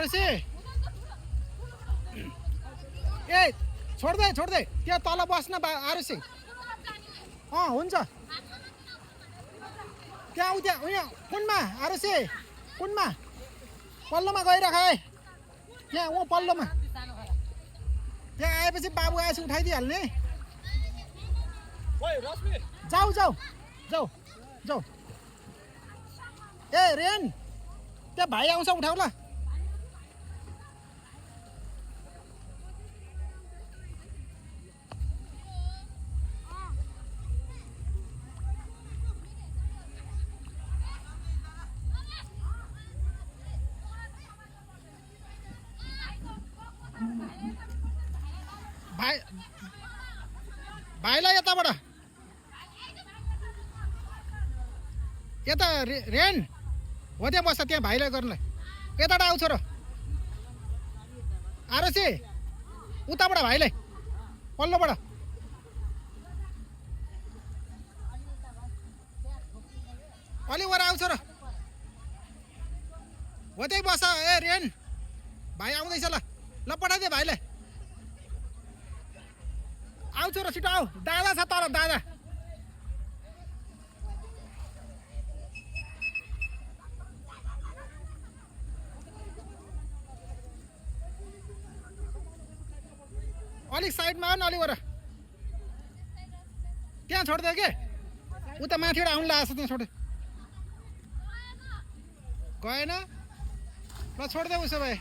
आरुषी ए छोड्दै त्यहाँ तल बस्न आरुषी हुन्छ त्यहाँ उयो कुनमा आरुषी कुनमा पल्लोमा गइराख है त्यहाँ पल्लोमा त्यहाँ आएपछि बाबु आएपछि उठाइदिइहाल्ने जाऊ ए रेन त्यहाँ भाइ आउँछ उठाउ ल भाइलाई यताबाट यता रेन हो त्यहाँ बस्छ त्यहाँ भाइलाई गर्नुलाई यताबाट आउँछ र आरुषी उताबाट भाइलाई पल्लोबाट अलि वर आउँछ र हो त्यही बस्छ ए रेन भाइ आउँदैछ ल पठाइदिए भाइलाई आउँछ र छिटो आऊ दादा छ तर दादा अलिक साइडमा आऊ न अलि वर त्यहाँ छोडिदियो के उता माथिबाट आउनु लागेको छ त्यहाँ छोड्यो गएन ल छोडिदेऊ उसो भए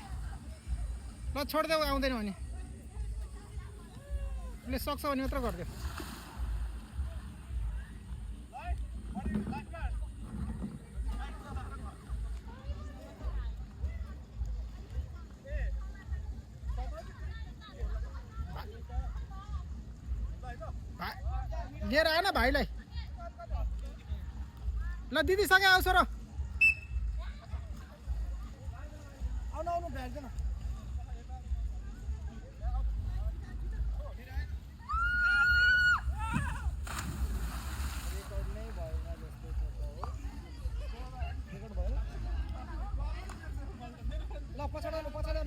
ल छोडिदेऊ आउँदैन भने उसले सक्छ भने मात्र गरिदियो लिएर आएन भाइलाई ल दिदी सँगै आउँछ र आउनु भेट्दैन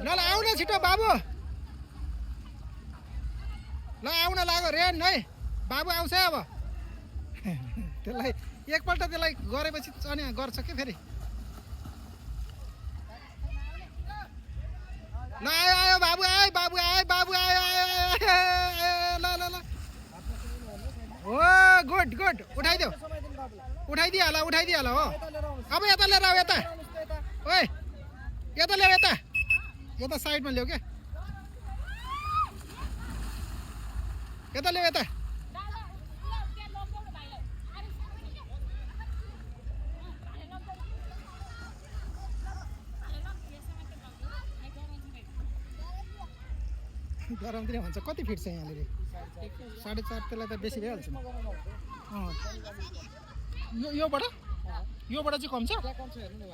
ल आउन छिटो बाबु ल आउन लाग्यो रेन है बाबु आउँछ अब त्यसलाई एकपल्ट त्यसलाई गरेपछि अनि गर्छ के फेरि ल आयो बाबु आयो ल हो गुड उठाइदिइहाल हो अब यता लिएर आऊ यता ओए यता ल्याऊ यता साइडमा ल्याऊ क्या यता ल्याऊ यता गरमतिर भन्छ कति फिट छ यहाँनिर 4.5 त्यसलाई त बेसी भइहाल्छ योबाट चाहिँ कम छ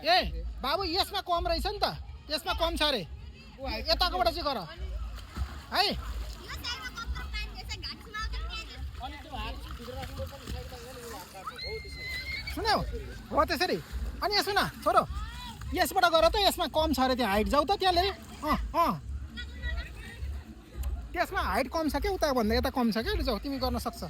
ए बाबु यसमा कम रहेछ नि त यसमा कम छ अरे यताकोबाट चाहिँ गर है सुन्यौ हो त्यसरी अनि यसो न छोरो यसबाट गर त यसमा कम छ अरे त्यहाँ हाइट जाऊ त त्यहाँ ल्याए त्यसमा हाइट कम छ क्या उता भन्दा यता कम छ क्या जाऊ तिमी गर्न सक्छ